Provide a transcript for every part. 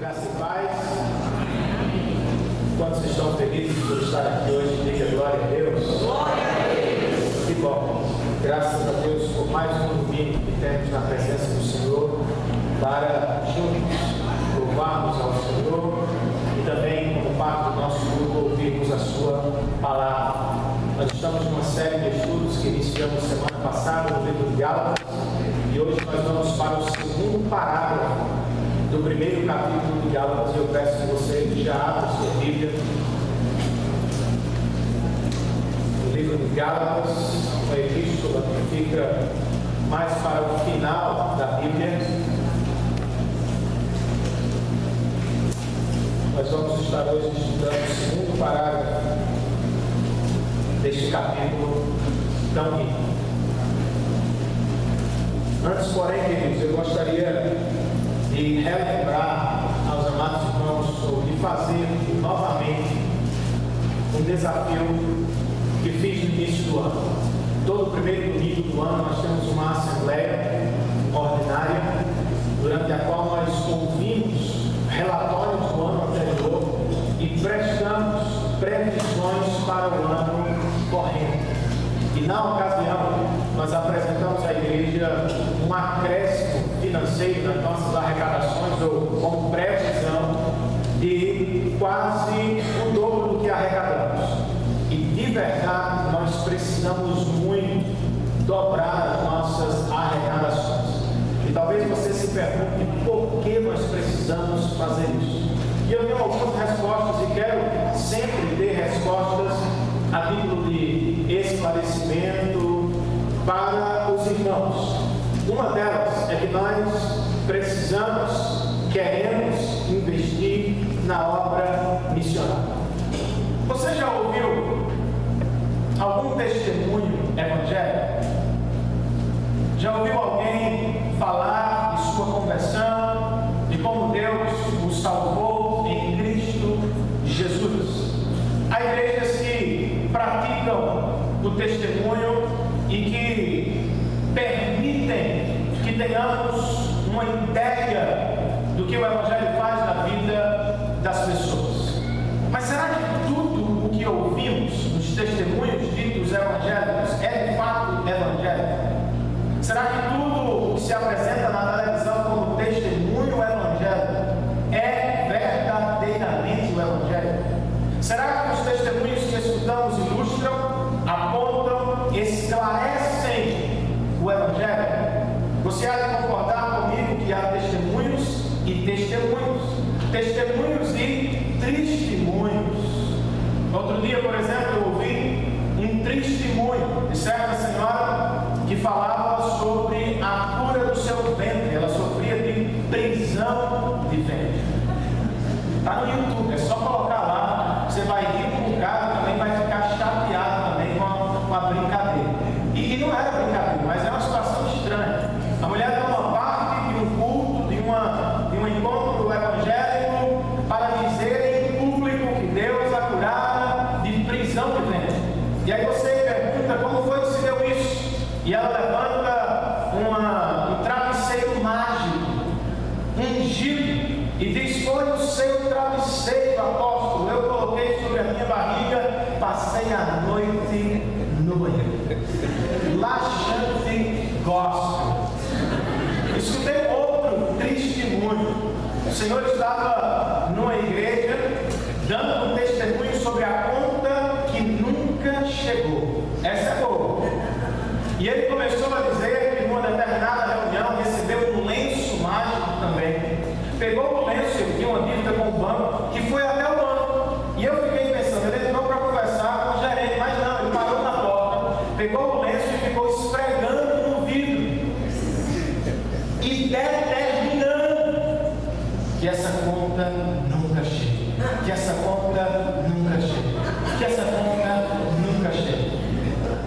Graça e paz. Quantos estão felizes por estar aqui hoje? Diga glória a Deus. Glória a Deus. Que bom. Graças a Deus por mais um domingo que temos na presença do Senhor para juntos louvarmos ao Senhor e também, como parte do nosso grupo, ouvirmos a sua palavra. Nós estamos numa série de estudos que iniciamos semana passada no livro de Gálatas e hoje nós vamos para o segundo parágrafo do primeiro capítulo de Gálatas. Eu peço que você já abra sua Bíblia no livro de Gálatas, uma epístola que fica mais para o final da Bíblia. Nós vamos estar hoje estudando o segundo parágrafo deste capítulo tão rico. Antes, porém, queridos, eu gostaria de relembrar aos amados irmãos ou de fazer novamente um desafio que fiz no início do ano. Todo primeiro domingo do ano nós temos uma assembleia ordinária, durante a qual nós ouvimos relatórios do ano anterior e prestamos previsões para o ano corrente. E na ocasião, nós apresentamos à igreja um acréscimo financeiro nas nossas arrecadações, ou como previsão de quase o dobro do que arrecadamos. E de verdade, nós precisamos muito dobrar as nossas arrecadações. E talvez você se pergunte por que nós precisamos fazer isso. E eu tenho algumas respostas e quero sempre ter respostas a título de esclarecimento para os irmãos. Uma delas é que nós queremos investir na obra missionária. Você já ouviu algum testemunho evangélico? Já ouviu alguém falar de sua conversão, de como Deus o salvou em Cristo Jesus? Há igrejas que praticam o testemunho e que permitem que tenhamos uma ideia do que o Evangelho faz na vida das pessoas. Mas será que tudo o que ouvimos nos testemunhos ditos evangélicos é de fato evangélico? Será que tudo o que se apresenta na televisão como testemunho evangélico é verdadeiramente o Evangelho? Será que os testemunhos que escutamos ilustram, apontam, esclarecem o Evangelho? Você há de concordar comigo que há testemunhos e testemunhos. Testemunhos e testemunhos. Outro dia, por exemplo, eu ouvi um testemunho de certa senhora que falava sobre a cura do seu ventre. Ela sofria de prisão de ventre. Está no YouTube, é só colocar lá. Você vai rir com o cara, também vai ficar chateado também com a brincadeira. E não era brincadeira, mas é uma situação estranha. A mulher toma parte de um culto, de um encontro evangélico, para dizer em público que Deus a curara de prisão de ventre. E aí você pergunta como foi que se deu isso? E ela levanta um travesseiro mágico, ungido, e diz: foi o seu travesseiro, apóstolo, eu coloquei sobre a minha barriga, passei a noite no banheiro. Laxante gospel. Escutei outro testemunho. O Senhor estava numa igreja dando um testemunho sobre a conta que nunca chegou. Essa é boa. E ele começou a dizer que numa determinada reunião recebeu um lenço mágico também. Pegou o lenço, ele tinha uma dívida com o banco, que foi até o banco. E eu fiquei pensando, ele entrou para conversar com o gerente, mas não, ele parou na porta, pegou o lenço e ficou esfregando no vidro e determinando que essa conta nunca chega, que essa conta nunca chega, que essa conta nunca chega.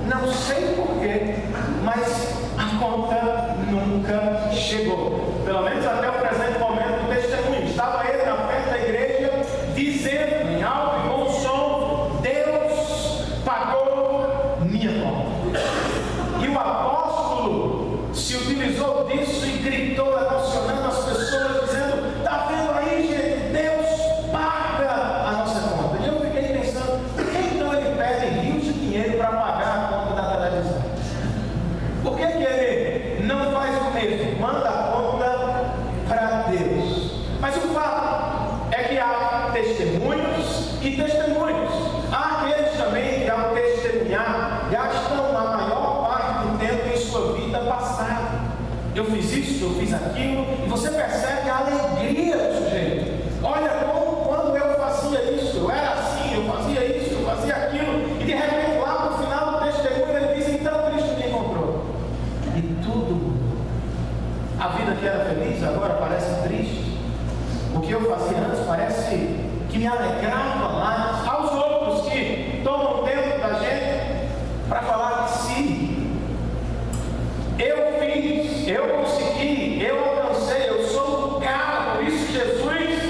Não sei porquê, mas a conta nunca chegou. Pelo menos até o presente momento do testemunho. Estava ele na frente da igreja dizendo em alto e bom som: Deus pagou minha conta. E o apóstolo se utilizou disso e gritou, emocionando as pessoas, dizendo: está vendo aí, gente? Mas o fato é que há testemunhos e testemunhos. Há aqueles também que, ao testemunhar, gastam a maior parte do tempo em sua vida passada. Eu fiz isso, eu fiz aquilo, e você percebe a alegria do sujeito. Olha como quando eu fazia isso, eu era assim, eu fazia isso, eu fazia aquilo, e de repente lá no final do testemunho ele diz: então Cristo me encontrou. E tudo mudou. A vida que era feliz agora parece triste. O que eu fazia antes parece que me alegrava mais. Aos outros que tomam tempo da gente para falar de si. Eu fiz, eu consegui, eu alcancei, eu sou um cara, por isso Jesus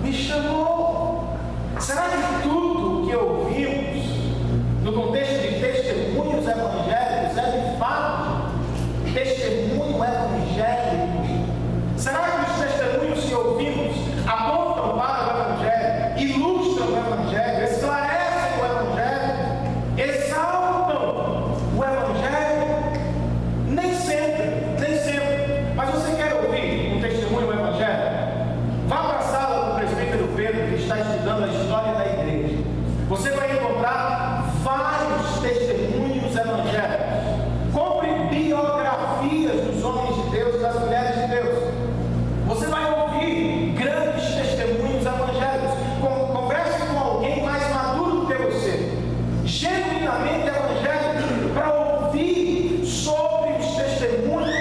me chamou. Será que tudo que ouvimos no contexto de testemunhos evangélicos é de fato testemunho evangélico? Será que os testemunhos que ouvimos apontam para o Evangelho, ilustram o Evangelho, esclarecem o Evangelho, exaltam o Evangelho? Nem sempre, nem sempre. Mas você quer ouvir um testemunho evangélico? Vá para a sala do presbítero Pedro, que está estudando a história da igreja. Você vai encontrar vários testemunhos evangélicos. Compre biografias dos homens de Deus e das mulheres de Deus. Você vai ouvir grandes testemunhos evangélicos. Converse com alguém mais maduro do que você, genuinamente evangélico, para ouvir sobre os testemunhos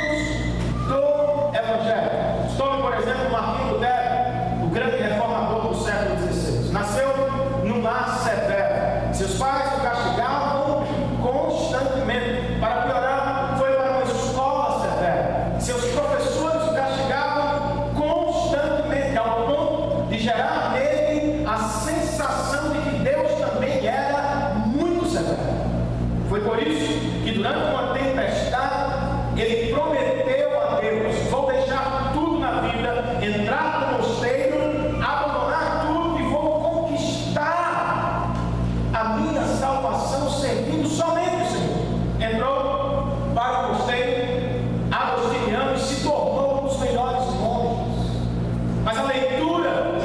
do Evangelho. Tome, por exemplo, Martinho Lutero, o grande reformador do século XVI. Nasceu num lar severo. Seus pais o castigavam constantemente. Para piorar, foi para uma escola severa. Seus professores o castigavam constantemente, ao ponto de gerar nele a sensação de que Deus também era muito severo. Foi por isso que, durante uma tempestade, ele prometeu a Deus: vou deixar tudo na vida, entrar no mosteiro, abandonar tudo e vou conquistar a minha salvação servindo somente o Senhor. Entrou para o mosteiro agostiniano e se tornou um dos melhores monges. Mas a leitura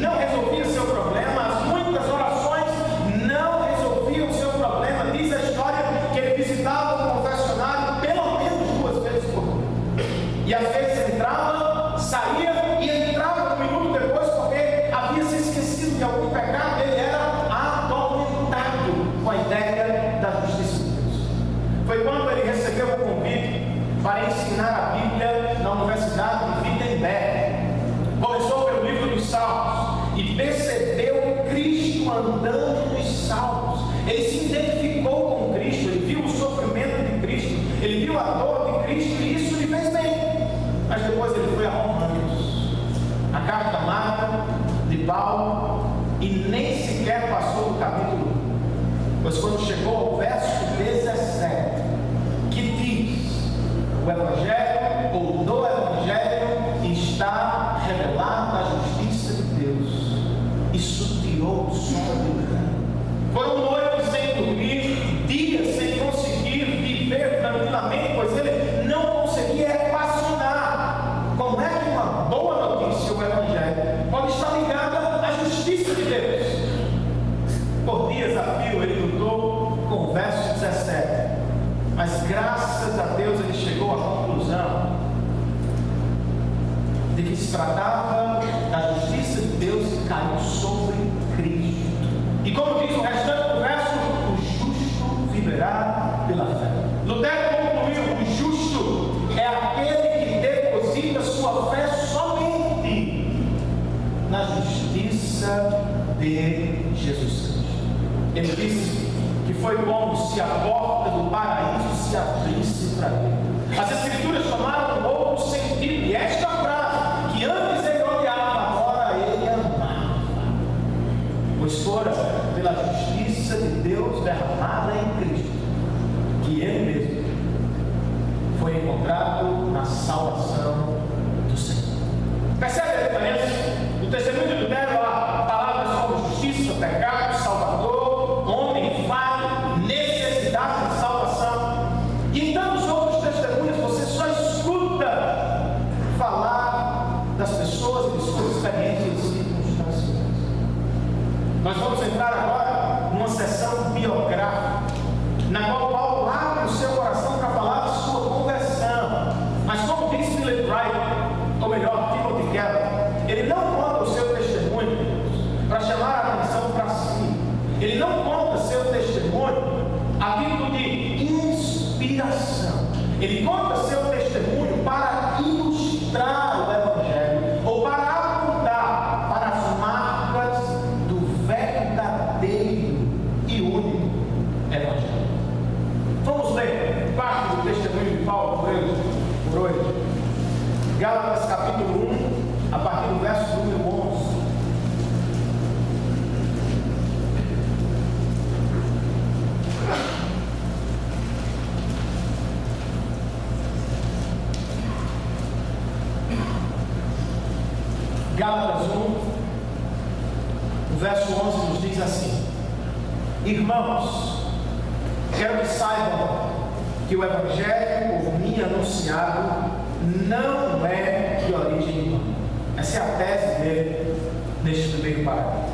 não resolvia seu problema, as muitas orações não resolviam o seu problema. Diz a história que ele visitava o confessionário pelo menos 2 vezes por dia. E às vezes entrava, saía e entrava um minuto depois, porque havia se esquecido de algum pecado. Ele era atormentado com a ideia da justiça de Deus. Foi quando ele recebeu o convite para ensinar a Bíblia na Universidade de Wittenberg. Começou pelo livro dos Salmos e percebeu Cristo andando nos Salmos. Ele se identificou com Cristo, ele viu o sofrimento de Cristo, ele viu a dor de Cristo e isso lhe fez bem. Mas depois ele foi a Romanos, a carta amarga de Paulo, e nem sequer passou do capítulo 1. Pois quando chegou ao verso 17, que diz: o Evangelho, ou do Evangelho, está revelada a justiça de Deus, isso tirou o sono do grande. Foram noites sem dormir, dias sem conseguir viver tranquilamente, pois ele não conseguia equacionar como é que uma boa notícia, o Evangelho, pode estar ligada à justiça de Deus. Por dias a fio ele lutou com o verso 17, mas graças a Deus ele chegou à conclusão de que se tratava da justiça de Deus que caiu sobre Cristo. E como diz o restante do verso, o justo viverá pela fé. Lutero concluiu: o justo é aquele que deposita sua fé somente na justiça de Jesus Cristo. Ele disse que foi como se a porta do paraíso se abrisse para ele. As Escrituras tomaram um outro sentido, e esta frase, que antes ele odiava, agora ele amava, pois fora pela justiça de Deus derramada em Cristo que ele mesmo foi encontrado na salvação do Senhor. Percebe a diferença? No testemunho de Lutero há palavras como justiça, pecado, salvador, homem, falho, necessidade de salvação. E em tantos outros testemunhos você só escuta falar das pessoas Gálatas 1, o verso 11 nos diz assim: irmãos, quero que saibam que o evangelho por mim anunciado não é de origem humana. Essa é a tese dele neste primeiro parágrafo.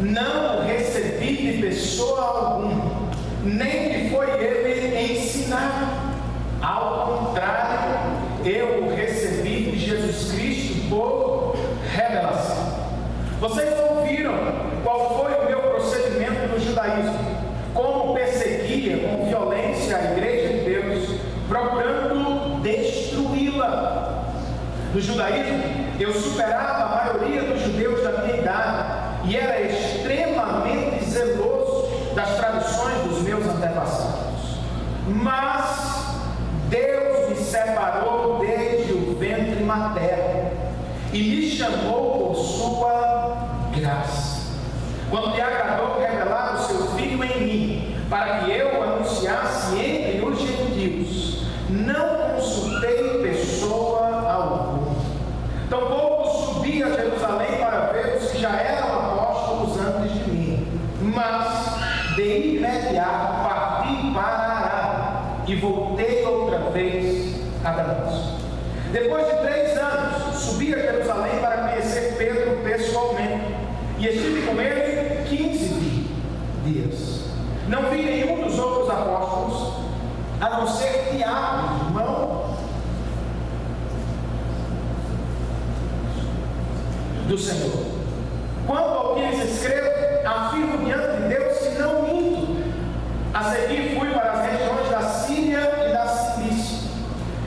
Não o recebi de pessoa alguma, nem me foi ele ensinado. Ao contrário, eu o recebi de Jesus Cristo por revelação. Vocês ouviram qual foi o meu procedimento no judaísmo, como perseguia com violência a igreja de Deus, procurando destruí-la. No judaísmo, eu superava a maioria dos judeus da minha idade e era extremamente zeloso das tradições dos meus antepassados. Mas Deus me separou desde o ventre materno e me chamou por sua graça, quando lhe agradou revelar o seu Filho em mim, para que eu o anunciasse entre os gentios. Não consultei pessoa alguma, tampouco subi a Jerusalém para ver os que já eram apóstolos antes de mim, mas de imediato parti para Ará e voltei outra vez a Damasco. Depois de 3 anos, subi a Jerusalém para conhecer Pedro pessoalmente, e estive com ele 15 dias. Não vi nenhum dos outros apóstolos, a não ser Tiago, irmão do Senhor. Quanto ao que lhes escrevo, afirmo diante de Deus que não minto. A seguir fui para as regiões da Síria e da Cilícia.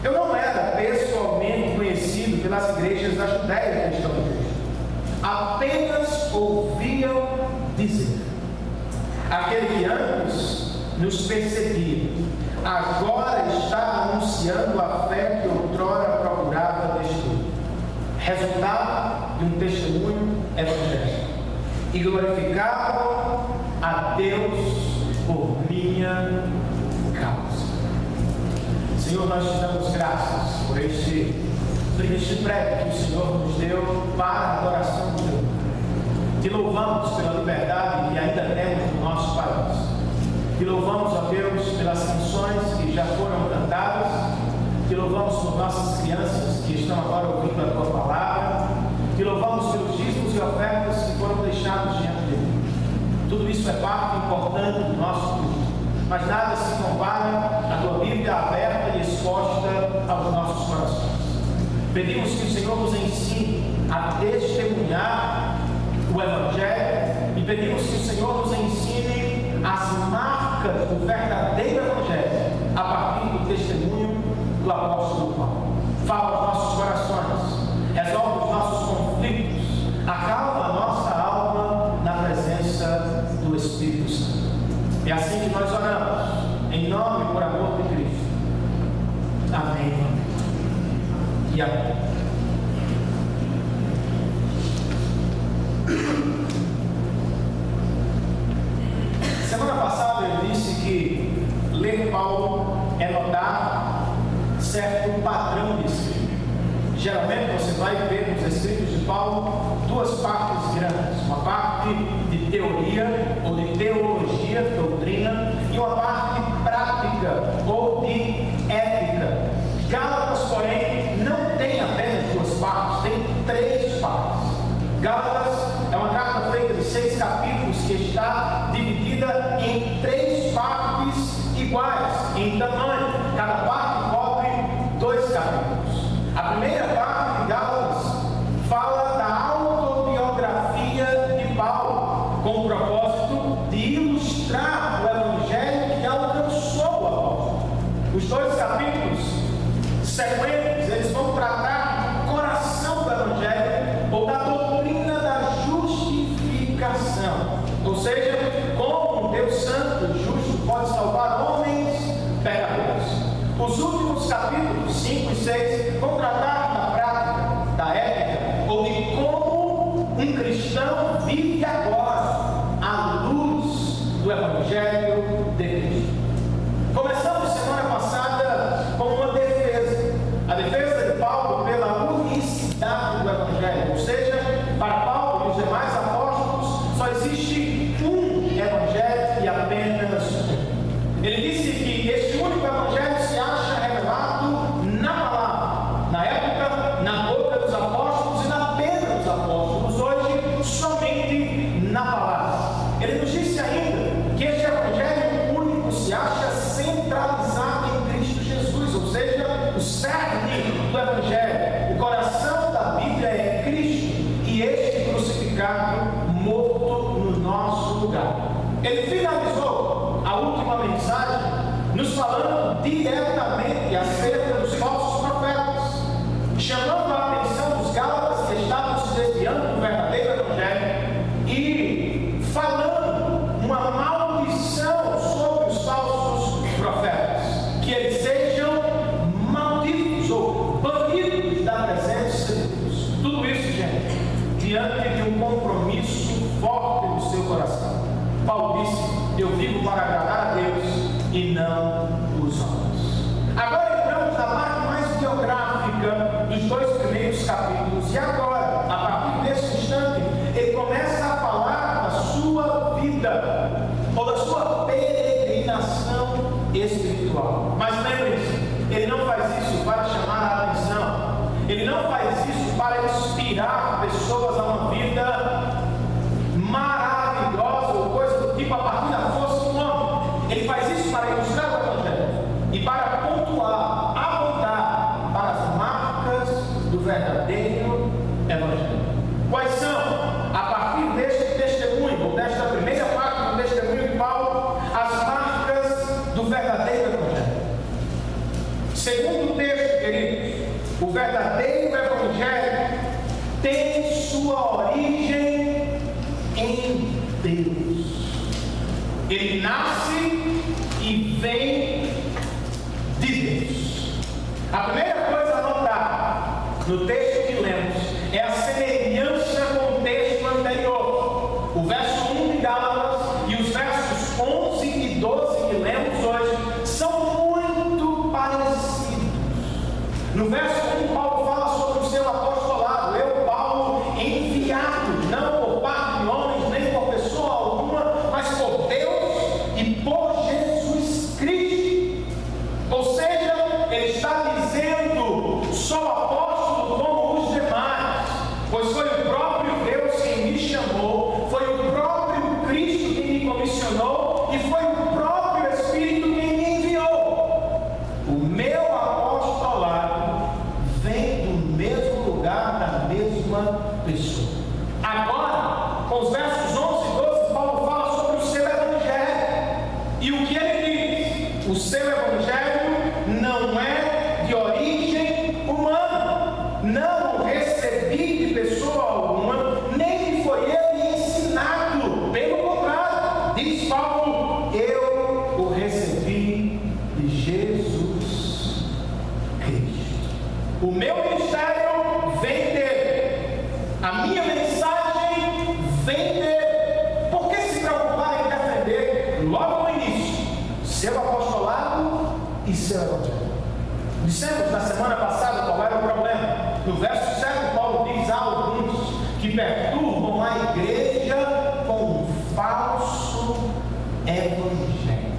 Eu não era pessoalmente conhecido pelas igrejas da Judéia que estão em Cristo. Apenas ouviam dizer: aquele que antes nos perseguia, agora está anunciando a fé que outrora procurava destruir. Resultado de um testemunho evangélico. E glorificavam a Deus por minha causa. Senhor, nós te damos graças por este prego que o Senhor nos deu para a adoração do teu nome. Te louvamos pela liberdade que ainda temos no nosso país. Te louvamos, ó Deus, pelas canções que já foram cantadas. Te louvamos por nossas crianças que estão agora ouvindo a tua palavra. Te louvamos pelos dízimos e ofertas que foram deixados diante de ti. Tudo isso é parte importante do nosso culto, mas nada se compara à tua Bíblia aberta e exposta aos nossos corações. Pedimos que o Senhor nos ensine a testemunhar o Evangelho e pedimos que o Senhor nos ensine as marcas do verdadeiro Evangelho a partir do testemunho do apóstolo Paulo. Fala aos nossos corações, resolve os nossos conflitos, acalma a nossa alma na presença do Espírito Santo. É assim que nós oramos, em nome e por amor de Cristo. Amém e amém. Semana passada eu disse que ler Paulo é notar certo padrão de escrita. Geralmente você vai ver nos escritos de Paulo 2 partes grandes, uma parte de teoria ou de teologia, doutrina, e uma parte prática ou de ética. Gálatas, porém, não tem apenas 2 partes, tem 3 partes. Gálatas é uma carta feita de 6 capítulos que está dividida em 3 partes iguais em tamanho. Cada parte cobre 2 capítulos. A primeira parte de Gálatas fala da autobiografia de Paulo, com o propósito de ilustrar o evangelho que alcançou o apóstolo. Os 2 capítulos sequentes, eles vão tratar do coração do evangelho ou da doutrina da ele finalizou a última mensagem nos falando diretamente acerca dos falsos profetas, chamando a atenção dos gálatas que estavam se desviando do verdadeiro evangelho e falando uma maldição sobre os falsos profetas, que eles sejam malditos ou banidos da presença de Deus. Tudo isso, gente, diante de um compromisso forte no seu coração. Paulo disse: eu vivo para agradar a Deus e não os homens. Agora entramos na parte mais biográfica dos 2 primeiros capítulos, e agora, a partir desse instante, ele começa a falar da sua vida, ou da sua peregrinação espiritual. Mas lembre-se, ele não faz isso para chamar a atenção, ele não faz isso para inspirar pessoas a uma vida maravilhosa ou coisa do tipo a partir da força do homem. Ele faz isso para ilustrar o evangelho e para pontuar, apontar para as marcas do verdadeiro evangelho. Quais são, a partir deste testemunho, ou desta primeira parte do testemunho de Paulo, as marcas do verdadeiro evangelho? Segundo o texto, queridos, o verdadeiro evangelho tem sua origem em Deus. Ele nasce e vem de Deus. A primeira coisa a notar no texto que lemos é a semelhança com o texto anterior. O verso 1 de Gálatas e os versos 11 e 12 que lemos hoje são muito parecidos. No verso 1, Paulo fala sobre o seu apostolado. Eu, Paulo, enviado, não por parte de homens, nem por pessoa alguma, mas por Deus e por Jesus Cristo. Ou seja, ele está dizendo: sou apóstolo como os demais, pois foi o próprio Deus quem me chamou, foi o próprio Cristo quem me comissionou e foi o próprio Espírito quem me enviou. O meu apostolado vem do mesmo lugar, da mesma pessoa. Agora, com os versos 11 e 12, Paulo fala sobre o seu evangelho. E o que ele diz? O seu evangelho não é de origem humana. Não o recebi de pessoa alguma, nem me foi ele ensinado. Pelo contrário, diz Paulo: eu o recebi de Jesus Cristo. O meu ministério vem dele. A minha mensagem vem dele. Por que se preocupar em defender, logo no início, seu apostolado e seu evangelho? Dissemos na semana passada qual era o problema. No verso 7, Paulo diz a alguns que perturbam a igreja com um falso evangelho.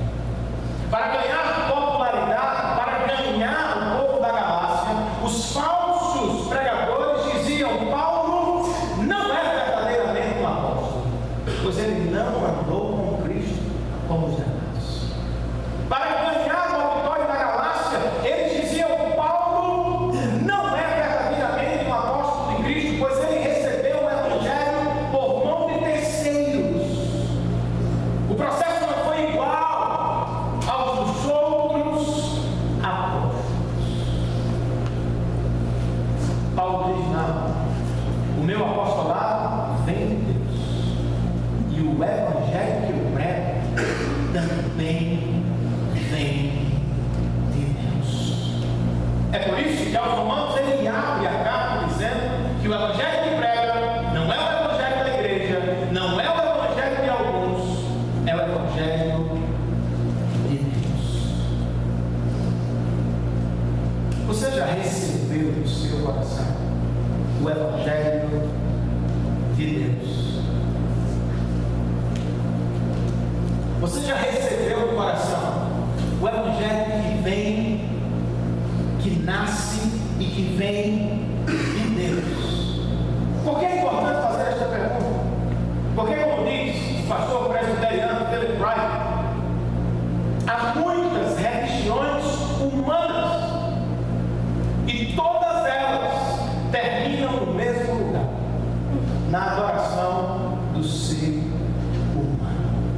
Para ganhar popularidade, para ganhar o povo da Galácia, os falsos pregadores diziam: Paulo não é verdadeiramente um apóstolo, pois ele não andou com Cristo como os demais. Para ganhar o auditório da Galácia, eles diziam: Paulo não é verdadeiramente um apóstolo de Cristo, pois ele recebeu o evangelho por mão de terceiros. O processo não foi igual aos dos outros apóstolos. Paulo diz: não, o meu apostolado vem de Deus, e o evangelho que eu prego também vem de Deus. É por isso que aos Romanos ele abre a carta dizendo que o evangelho que prega não é o evangelho da igreja, não é o evangelho de alguns, é o evangelho de Deus. Você já recebeu no seu coração o evangelho de Deus? Você já recebeu no coração o evangelho que vem, que nasce e que vem de Deus? Por que é importante fazer esta pergunta? Porque, como diz o pastor presbiteriano Philip Wright, há muitas religiões humanas e todas elas terminam no mesmo lugar, na adoração do ser humano.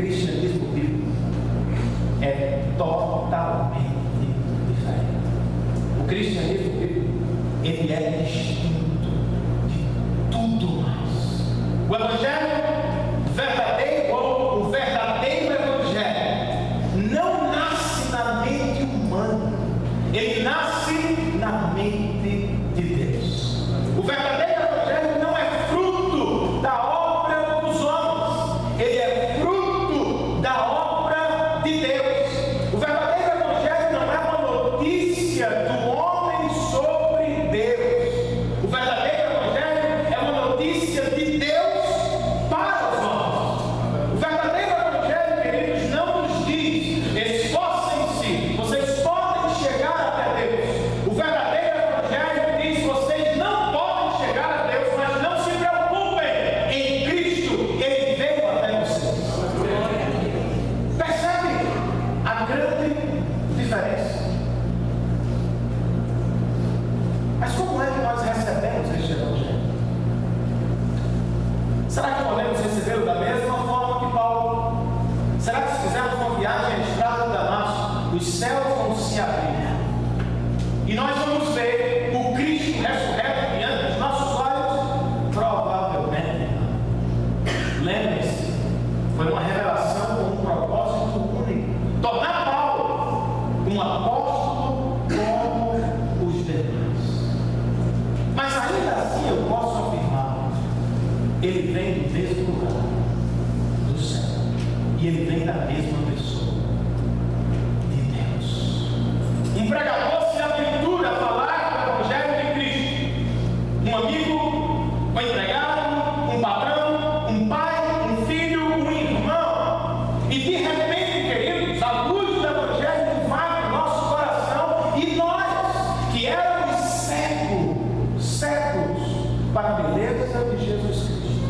cristianismo bíblico é totalmente diferente. O cristianismo bíblico, ele é distinto de tudo mais. O evangelho verdadeiro, ou o verdadeiro evangelho, não nasce na mente humana, ele nasce na mente de Deus. O verdadeiro evangelho não é fruto da obra dos homens, ele é fruto da obra de Deus. O verdadeiro evangelho não é uma notícia do homem sobre Deus. O verdadeiro evangelho é uma notícia de Deus para os homens. O verdadeiro evangelho, queridos, não nos diz: esforcem-se, vocês podem chegar até Deus. O verdadeiro evangelho diz: vocês não podem chegar a Deus, mas não se preocupem, em Cristo Ele veio até vocês. Percebe a grande diferença? Mas como é que nós recebemos este evangelho? Será que podemos recebê-lo da mesma forma que Paulo? Será que se fizermos uma viagem à estrada de Damasco, os céus vão se abrir e nós vamos ver o Cristo ressurreto diante dos nossos olhos? Provavelmente não. Lembre-se, foi uma revelação com um propósito único: tornar Paulo um apóstolo como os demais. Mas ainda assim eu posso afirmar: ele vem do mesmo lugar, do céu, e ele vem da mesma pessoa, de Deus. Um pregador se aventura a falar do evangelho de Cristo. Um amigo, um empregado, um patrão, um pai, um filho, um irmão. E de repente, queridos, a luz do evangelho invade o nosso coração, e nós, que éramos cegos para a beleza de Jesus Cristo,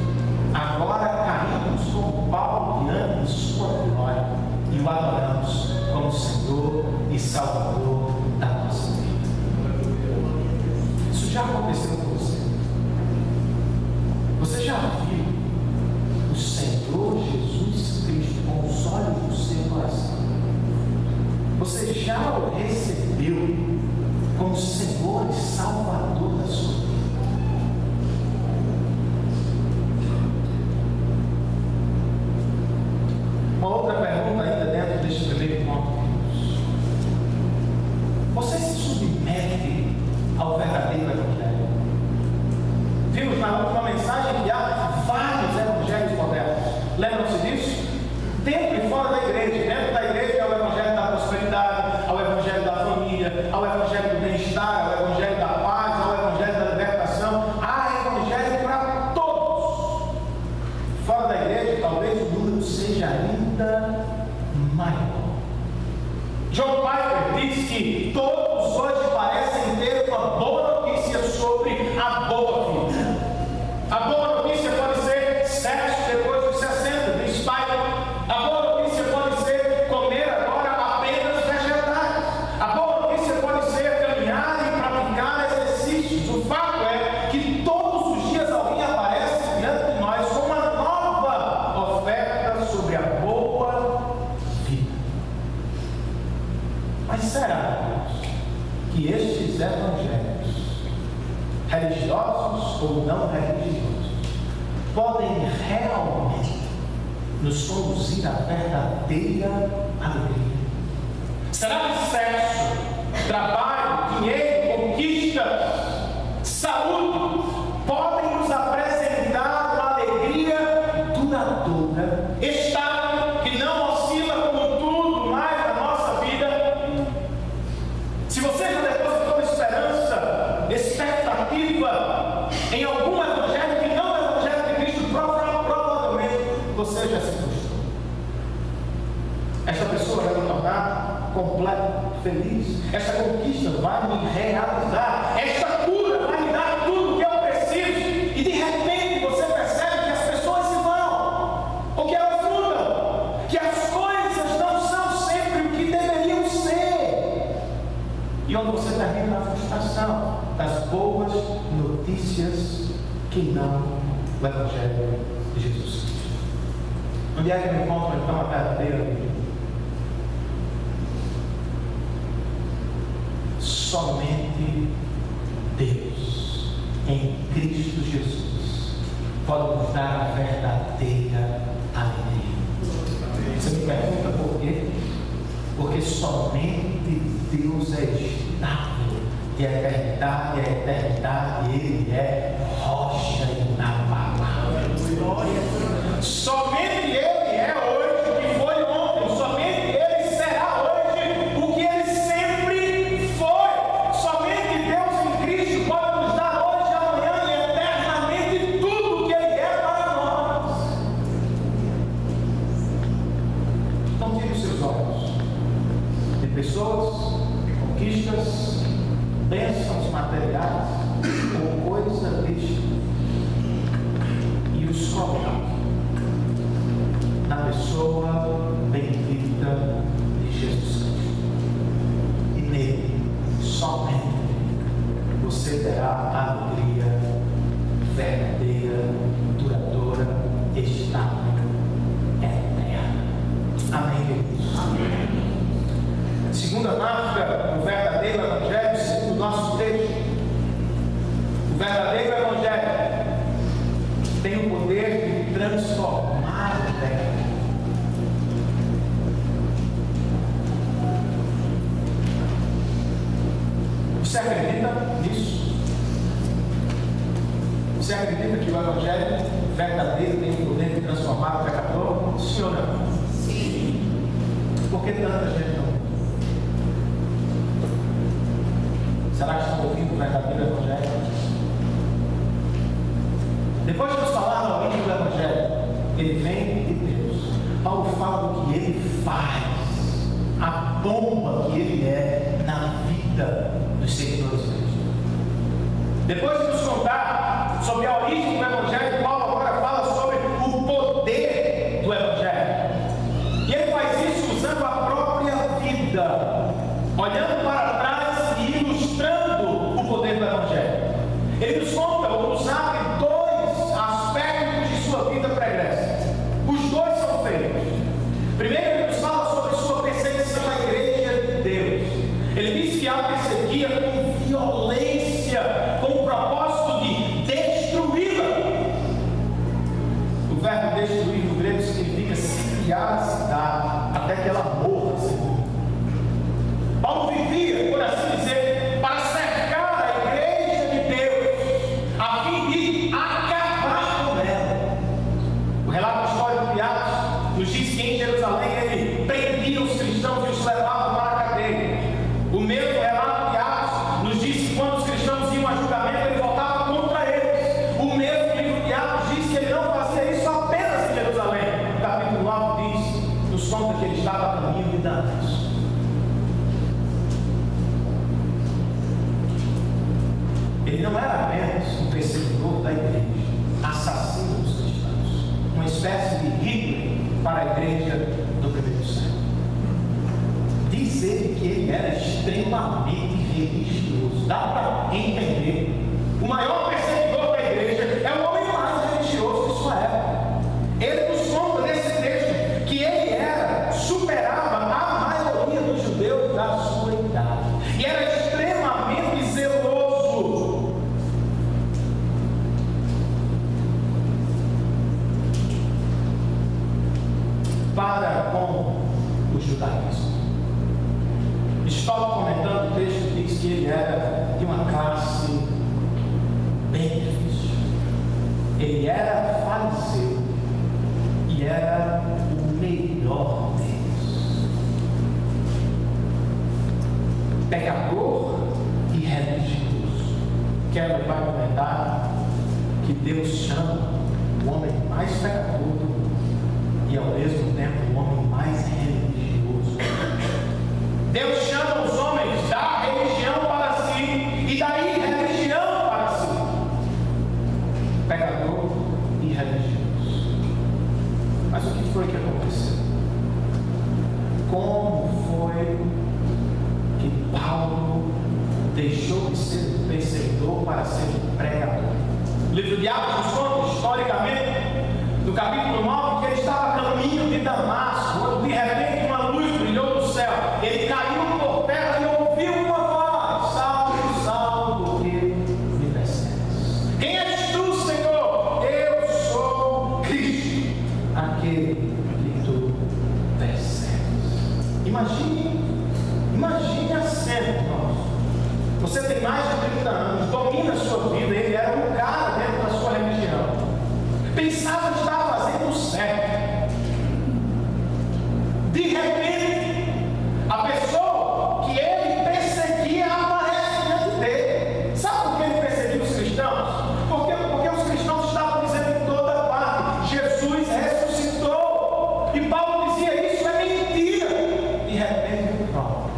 agora caímos como Paulo diante de sua glória e o adoramos como Senhor e Salvador da nossa vida. Isso já aconteceu com você? Você já viu o Senhor Jesus Cristo com os olhos do seu coração? Você já o recebeu como Senhor e Salvador da sua vida? Uma outra pergunta ainda dentro deste primeiro ponto. Você se submete ao verdadeiro evangelho? Vimos na última mensagem que há vários evangelhos modernos. Lembram-se disso? Dentro e fora da igreja. Dentro da igreja é o evangelho da prosperidade, ao evangelho da família, ao evangelho do bem-estar, ao evangelho da paz, ao evangelho da libertação. Há evangelho para todos. Fora da igreja, talvez o número seja ainda maior. John Piper diz que todos hoje parecem ter uma boa notícia sobre a boa vida. A boa notícia pode ser sexo depois dos 60, diz Piper. A boa notícia pode ser comer agora apenas vegetais. A boa notícia pode ser caminhar e praticar exercícios. O fato é que todos os dias alguém aparece diante de nós com uma nova oferta sobre a boa vida. Mas será, Deus, que estes evangelhos, religiosos ou não religiosos, podem realmente nos conduzir à verdadeira alegria? Será que sexo, trabalho, dinheiro, conquistas, saúde podem nos apresentar uma alegria duradoura, estável, que não oscila como tudo mais na nossa vida? Se você já depositou esperança, expectativa em algum evangelho que não é o evangelho de Cristo, provavelmente você já se frustrou. Esta pessoa vai me tornar completo, feliz. Esta conquista vai me realizar. Esta cura vai me dar tudo o que eu preciso. E de repente você percebe que as pessoas se vão, ou que elas mudam, que as coisas não são sempre o que deveriam ser. E onde você termina na frustração das boas notícias que não o evangelho de Jesus Cristo. Onde é que eu encontro então a verdadeira alegria? Somente Deus, em Cristo Jesus, pode nos dar a verdadeira alegria. Você me pergunta por quê? Porque somente Deus é estável, de eternidade a eternidade, Ele é rocha inabalável. Somente Ele é hoje o que foi ontem, somente Ele será hoje o que Ele sempre foi. Somente Deus em Cristo pode nos dar hoje, amanhã e eternamente tudo o que Ele é para nós. Então tire os seus olhos de pessoas, conquistas, bênçãos materiais ou coisa deste e os coloque na pessoa bendita de Jesus Cristo. E nele, somente, você terá a alegria verdadeira, duradoura, estável, eterna. Amém, queridos? Amém. Segunda marca do verdadeiro evangelho, segundo o nosso texto, o verdadeiro evangelho tem o poder de transformar a terra. Você acredita nisso? Você acredita que o evangelho verdadeiro tem o poder de transformar o pecador? Sim ou não? Sim. Por que tanta gente não? Será que estão ouvindo o verdadeiro evangelho? Depois de nos falar da origem do evangelho, ele vem de Deus. Paulo fala do que ele faz, a bomba que ele é na vida dos seguidores de Cristo. Depois de nos contar sobre a origem do evangelho, Paulo agora fala sobre o poder do evangelho. E ele faz isso usando a própria vida, olhando para trás e ilustrando o poder do evangelho. Ele nos conta, ou nos abre dois aspectos de sua vida pregressa. Os dois são feitos. Primeiro, ele nos fala sobre sua perseguição à igreja de Deus. Ele diz que a perseguia com violência, com o propósito de destruí-la. O verbo destruir no grego significa sitiar a cidade até que ela morra. Paulo vivia, por assim dizer, para cercar a igreja de Deus, a fim de acabar com ela. O relato histórico de Atos nos diz que em Jerusalém ele prendia os cristãos e os levava para a cadeia. O mesmo relato de Atos nos diz que quando os cristãos iam a julgamento, ele voltava contra eles. O mesmo livro de Atos diz que ele não fazia isso apenas em Jerusalém. O capítulo 9 diz, nos conta que ele estava a caminho de Damasco. Ele não era apenas um perseguidor da igreja, assassino dos cristãos, uma espécie de Hitler para a igreja do primeiro século. Diz ele que ele era extremamente religioso. Dá para entender. O maior perseguidor da igreja é o homem mais religioso de sua época. Ele nos conta nesse texto que ele superava a maioria dos judeus da sua idade e era extremamente zeloso para com o judaísmo. Estou comentando o texto que diz que ele era de uma classe bem difícil. Ele era fariseu e era o melhor deles. Pecador e religioso. Quero vai comentar que Deus chama o homem mais pecador do mundo e ao mesmo tempo o homem mais religioso. Deus chama os homens da religião para si e da irreligião para si. Pecador e religioso. Mas o que foi que aconteceu? Como foi que Paulo deixou de ser um perseguidor para ser um pregador? O livro de Atos nos conta historicamente, no capítulo 9, que ele estava a caminho Imagine a cena, irmãos. Você tem mais de 30 anos, domina a sua vida, ele era um cara dentro da sua religião. Pensava que estava fazendo certo. De repente, a pessoa que ele perseguia aparece diante dele. Sabe por que ele perseguia os cristãos? Porque os cristãos estavam dizendo em toda parte: Jesus ressuscitou. E Paulo dizia: isso é mentira. De repente, Paulo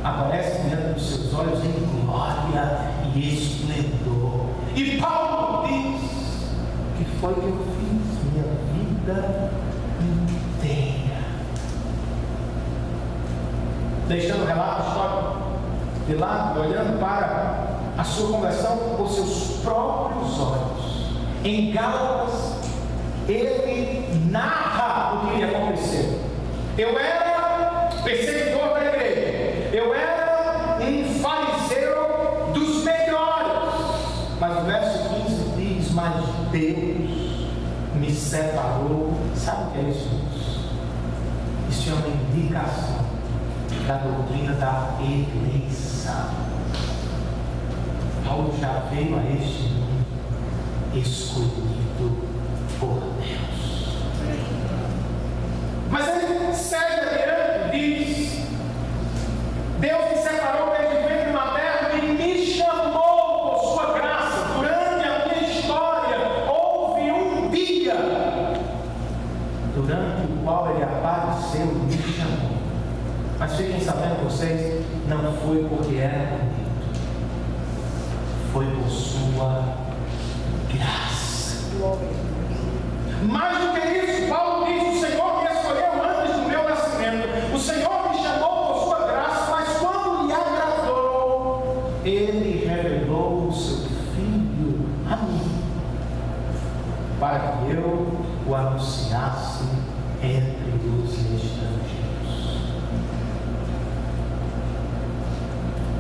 aparece diante dos seus olhos em glória e esplendor. E Paulo diz: que foi que eu fiz minha vida inteira? Deixando o relato histórico de lado, olhando para a sua conversão por seus próprios olhos. Em Gálatas, ele narra o que lhe aconteceu. Eu era perseguidor da igreja, eu era um fariseu dos melhores, mas o verso 15 diz: mas Deus me separou. Sabe o que é isso? Isso é uma indicação da doutrina da eleição. Paulo já veio a este mundo escolhido por Deus. Mas ele segue adiante e diz: Deus me separou desde o ventre materno e me chamou por sua graça. Durante a minha história houve um dia durante o qual ele apareceu e me chamou. Mas fiquem sabendo vocês, não foi porque era bonito, foi por sua graça. Mais do que isso, Paulo diz: o Senhor me escolheu antes do meu nascimento, o Senhor me chamou por sua graça, mas quando lhe agradou, ele revelou o seu Filho a mim, para que eu o anunciasse entre os estrangeiros.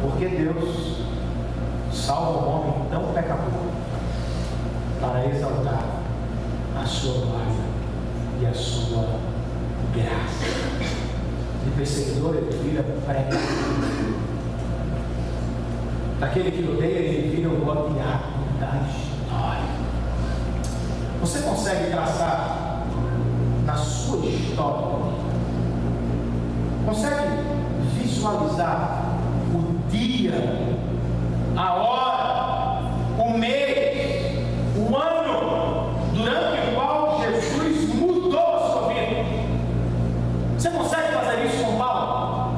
Porque Deus salva o homem tão pecador para exaltar a sua glória e a sua graça. De perseguidor ele vira pregador. Daquele que odeia ele vira o odiado da história. Você consegue traçar na sua história? Consegue visualizar o dia, a hora, o mês, o ano durante o qual Jesus mudou a sua vida? Você consegue fazer isso com Paulo?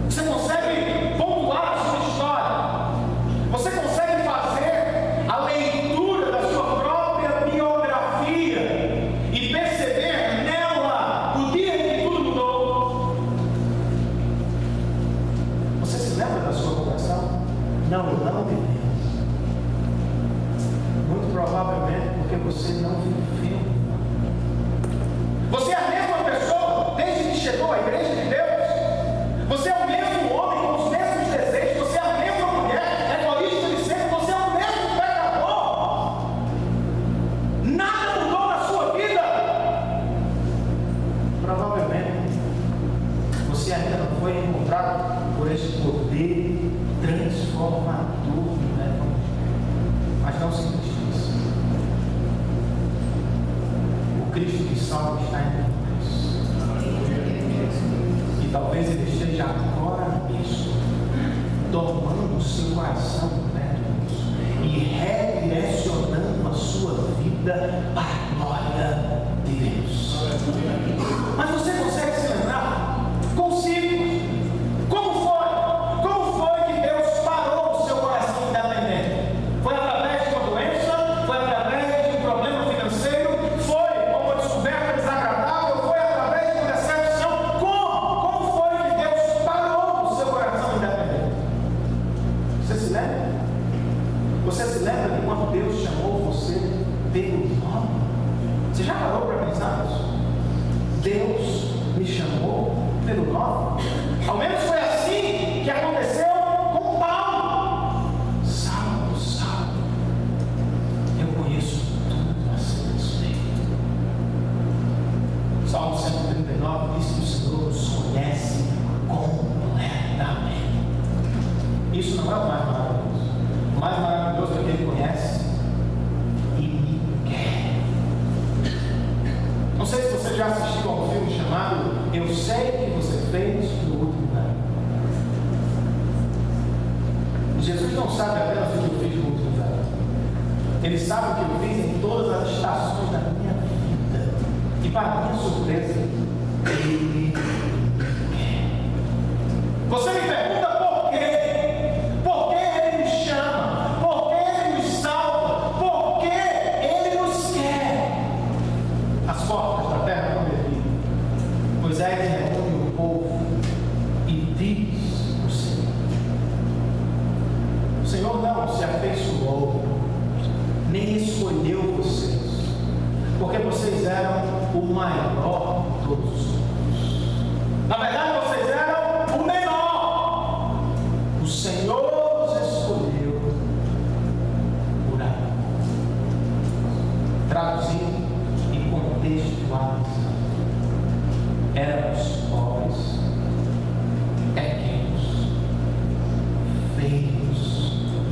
Você consegue pontuar a sua história? Você consegue fazer a leitura da sua própria biografia e perceber nela o dia em que tudo mudou? Você se lembra da sua conversão? Não me lembro. Muito provavelmente porque você não viveu. Você é a mesma pessoa desde que chegou à igreja de Deus. Você é o mesmo homem com os mesmos desejos. Você é a mesma mulher egoísta de sempre. Você é o mesmo pecador. Nada mudou na sua vida. Provavelmente você ainda não foi encontrado por esse poder transformador do Evangelho. Mas não se entristeça. O Cristo que salva está em nós. E talvez ele esteja agora mesmo tomando o seu coração e redirecionando a sua vida para a glória de Deus. Mas você consegue se lembrar? Consigo. Como foi que Deus parou o seu coração independente? Foi através de uma doença? Foi através de um problema financeiro? Foi uma descoberta desagradável? Foi através de uma decepção? Como foi que Deus parou o seu coração independente? Você se lembra? Você se lembra de quando Deus chamou você pelo nome? Você já parou para pensar nisso? Deus me chamou pelo nome? Ao menos foi assim que aconteceu com Paulo. Saulo, Saulo, eu conheço tudo a seu respeito. Salmo 139. 39 diz que o Senhor nos conhece completamente. Isso não é o mais maravilhoso. O mais maravilhoso é que Ele conhece e me quer. Não sei se você já assistiu a um filme chamado Eu Sei O Que Você Fez no Último Ano. Jesus não sabe apenas o que eu fiz no último ano. Ele sabe o que eu fiz em todas as estações da minha vida. E para minha surpresa, Ele quer. Você me pergunta por quê? Por que Ele nos chama? Por que Ele nos salva? Por que Ele nos quer? As portas da terra prometida. Moisés reúne o povo e diz ao Senhor: o Senhor não se afeiçoou, nem escolheu vocês, porque vocês eram o maior de todos os povos. Na verdade, vocês eram o menor. O Senhor os escolheu por amor. Traduzindo e contextualizando, éramos pobres, pequenos, feios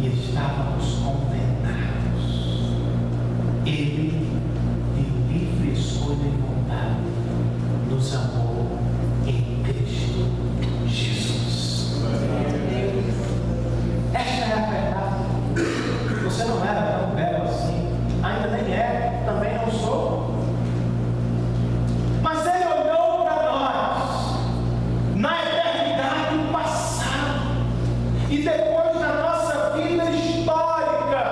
e estávamos condenados. Ele, de livre escolha e vontade, nos amou em Cristo Jesus. Esta é a verdade. Você não era tão belo assim, ainda nem é, também não sou. Mas Ele olhou para nós na eternidade passada e depois na nossa vida histórica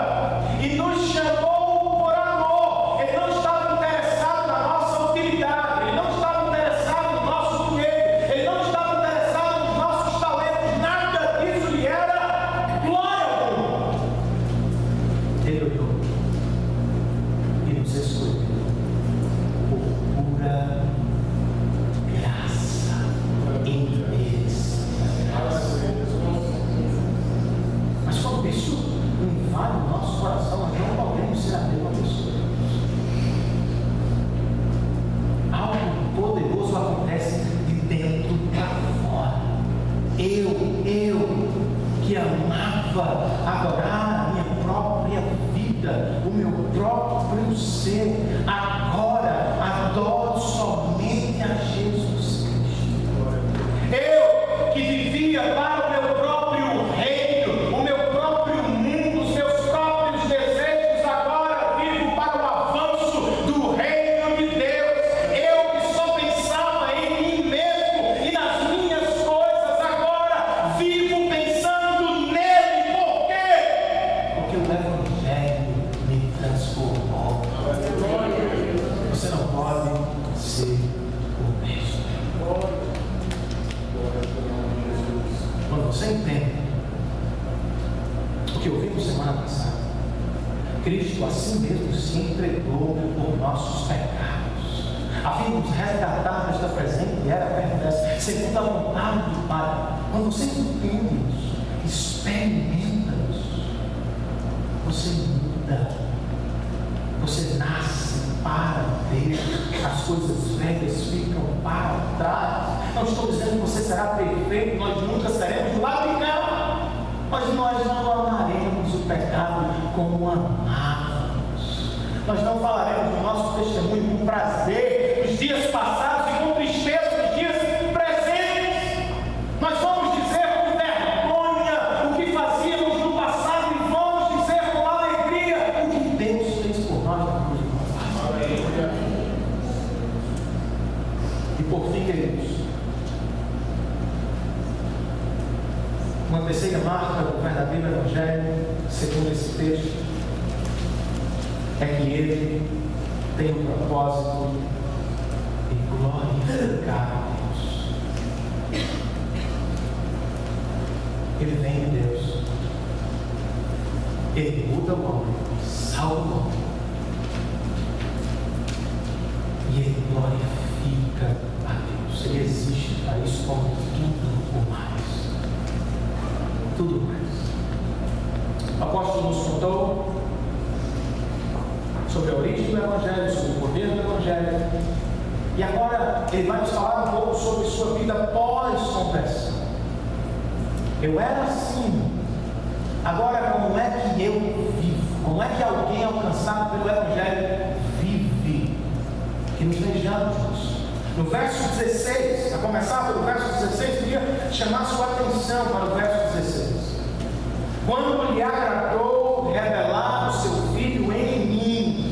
e nos chamou por amor. Ele não estava interessado na nossa utilidade, Ele não estava interessado no nosso dinheiro, Ele não estava interessado nos nossos talentos, nada disso lhe era glória alguma. Ele olhou e nos escolheu por pura graça Mas quando isso invade o nosso coração, nós não podemos ser a mesma pessoa. Algo poderoso acontece de dentro para fora. Eu que amava adorar a minha própria vida, o meu próprio ser, agora adoro somente a Jesus Cristo. Eu que vivia para o meu próprio reino, o meu próprio mundo, os meus próprios desejos, agora vivo para o avanço do reino de Deus. Eu que só pensava em mim mesmo e nas minhas coisas, agora vivo pensando nele. Por quê? Porque o Evangelho me transformou. Você não pode ser o mesmo. Quando você entende o que ouvimos semana passada, Cristo assim mesmo se entregou por nossos pecados, a fim de nos resgatar desta presente e era perversa, segundo a vontade do Pai. Quando você entende isso, experimenta isso, você muda, você nasce para Deus, as coisas velhas ficam para trás. Não estou dizendo que você será perfeito, nós nunca seremos do lado de cá, mas nós não amaremos o pecado como amávamos. Nós não falaremos do nosso testemunho com prazer dos dias passados e com tristeza dos dias presentes. Nós vamos dizer com vergonha o que fazíamos no passado e vamos dizer com alegria o que Deus fez por nós na cruz do Calvário. E por fim, queridos, uma terceira marca do verdadeiro Evangelho, segundo esse texto, é que ele tem o propósito de glorificar a Deus. Ele vem de Deus, ele muda o homem, salva o homem, e ele glorifica a Deus. Ele existe para isso como tudo o mais. Tudo mais. O apóstolo nos contou sobre a origem do Evangelho, sobre o poder do Evangelho, E agora ele vai nos falar um pouco sobre sua vida pós-conversão. Eu era assim. Agora, como é que eu vivo? Como é que alguém alcançado pelo Evangelho vive? Que nos vejamos nisso. No verso 16, a começar pelo verso 16, eu queria chamar sua atenção para o verso 16. Quando lhe agradou revelar o seu Filho em mim,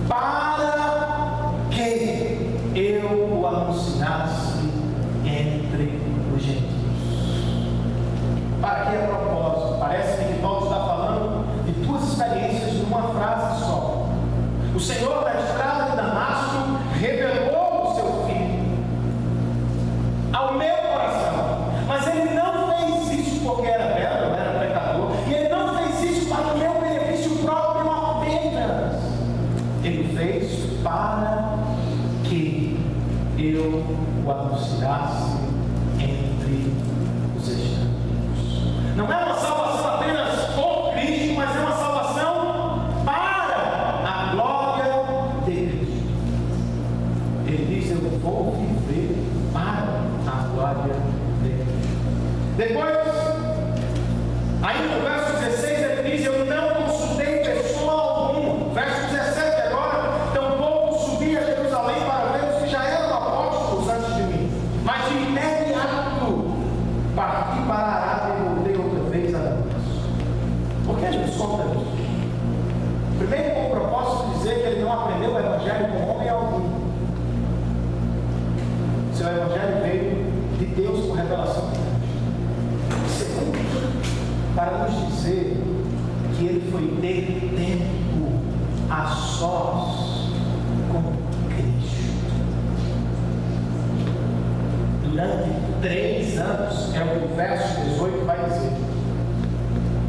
para que eu o anunciasse entre os gentios. Para que a propósito? Parece que Paulo está falando de duas experiências numa frase só. O Senhor da estrada de Damasco revelou o seu Filho ao meu coração, mas ele não fez isso porque era belo, era pecador, e ele não fez isso para o meu benefício próprio apenas. Ele fez para que eu o anunciasse entre os estranhos. Não é uma salvação apenas por Cristo, mas é uma salvação para a glória de Cristo. Ele diz: eu vou viver para a glória de Cristo. Depois, ainda no verso 16, ele diz: eu não consultei pessoa alguma. Verso 17 agora: tampouco subi a Jerusalém para ver os que já eram apóstolos antes de mim, mas de imediato parti para a Arábia e voltei outra vez a Damasco. Por que nos conta isso? Primeiro, com o propósito de dizer que ele não aprendeu o Evangelho com homem algum. Seu Evangelho veio de Deus por revelação de Deus. Segundo, para nos dizer que ele foi ter tempo a sós com Cristo. Durante 3 anos, é o que o verso 18 vai dizer,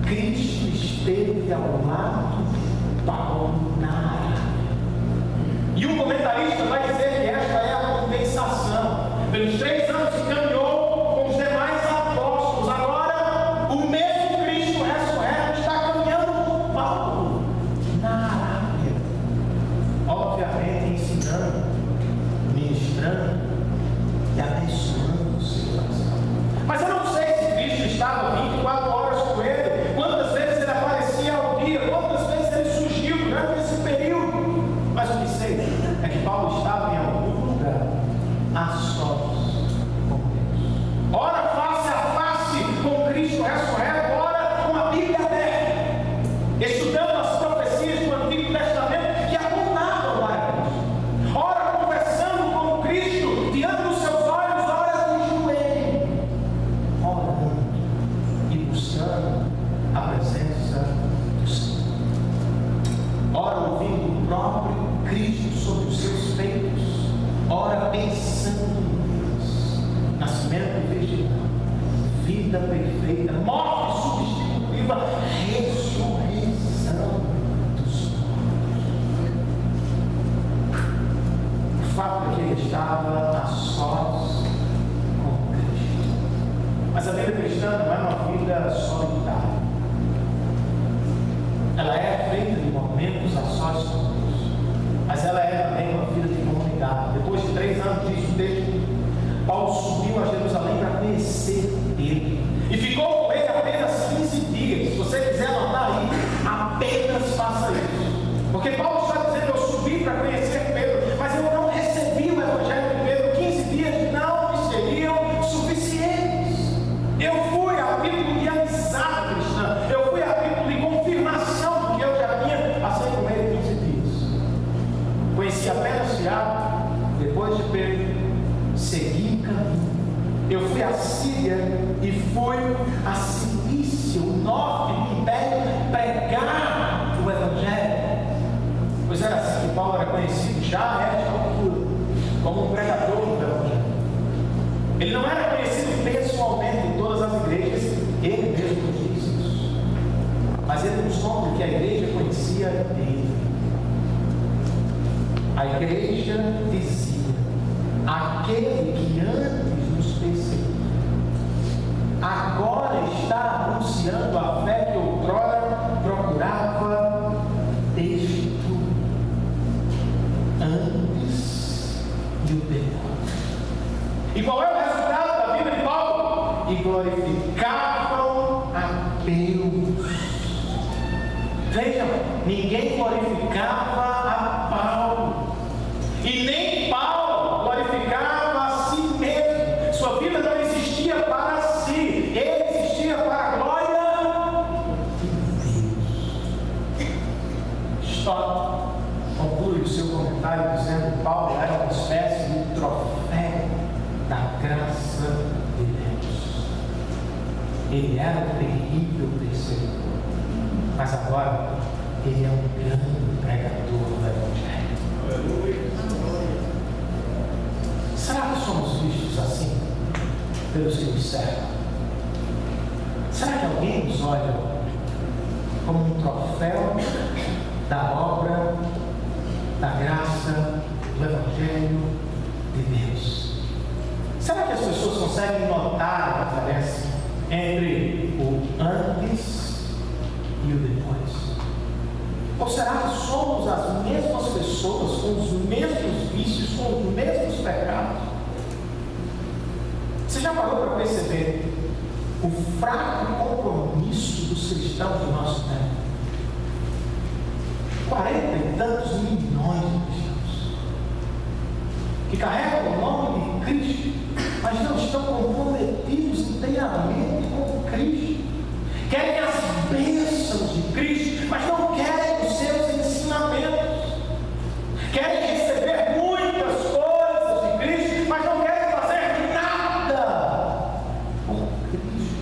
Cristo esteve ao lado de Paulo na Arábia. E um comentarista vai dizer que esta é a compensação. Pelos 3 anos que caminhou com os demais apóstolos, agora o mesmo Cristo ressurreto está caminhando com Paulo na Arábia. Obviamente ensinando, ministrando e abençoando o seu coração. Mas eu não sei se Cristo estava 24 horas com ele, quantas vezes ele aparecia ao dia, quantas vezes ele surgiu durante esse período. Mas o que sei é que Paulo estava em algum lugar a sós com Deus. Ora face a face com Cristo ressurreto, ora com a Bíblia aberta, estudando as profecias do Antigo Testamento que apontavam para Cristo. Ora conversando com Cristo diante dos seus olhos, ora de joelho, orando e buscando a presença do Senhor. Ora ouvindo o próprio Cristo sobre os seus feitos, ora pensando em Deus, nascimento virginal, vida perfeita, morte substitutiva, ressurreição dos mortos. O fato é que ele estava a sós com Cristo. Mas a vida cristã não é uma vida solitária. Ela é feita de momentos a sós com Deus. Mas ela é também uma vida de comunidade. Depois de 3 anos, diz o texto, Paulo subiu a Jerusalém para conhecer ele. E ficou com ele apenas 15 dias. Se você quiser anotar aí, apenas faça isso. Porque Paulo está dizendo, eu subi para conhecer Pedro, mas eu não recebi o Evangelho de Pedro. 15 dias não me seriam suficientes. Eu fui a título de amizade cristã. Eu fui a título de confirmação do que eu já tinha passei com ele 15 dias. Conheci apenas Tiago, depois de Pedro, segui o caminho. Eu fui à Síria e fui à Cilícia, o norte do Império, pregar o Evangelho. Pois era assim que Paulo era conhecido já a esta altura, como um pregador do Evangelho. Ele não era conhecido pessoalmente em todas as igrejas, ele mesmo disse isso. Mas ele nos conta que a igreja conhecia ele. A igreja dizia: aquele que antes nos perseguia, agora está anunciando a fé que outrora procurava destruir. antes e o depois. E qual é o resultado da vida de Paulo? E glorificavam a Deus. Vejam, ninguém glorificava a Paulo. E nem Paulo glorificava a si mesmo. Sua vida não existia para si. Ele existia para a glória de Deus. Stott conclui o seu comentário dizendo que Paulo era uma espécie de troféu da graça de Deus. Ele era um terrível perseguidor, mas agora ele é um grande pregador do Evangelho. Será que somos vistos assim pelos que nos servem? Será que alguém nos olha como um troféu da obra, da graça, do Evangelho de Deus? Será que as pessoas conseguem notar a diferença entre o antes e o depois? Ou será que somos as mesmas pessoas, com os mesmos vícios, com os mesmos pecados? Você já parou para perceber o fraco compromisso dos cristãos do nosso tempo? 40 e tantos milhões de cristãos que carregam o nome de Cristo, mas não estão comprometidos inteiramente com Cristo. Querem as bênçãos de Cristo, mas não querem os seus ensinamentos. Querem receber muitas coisas de Cristo, mas não querem fazer nada por Cristo.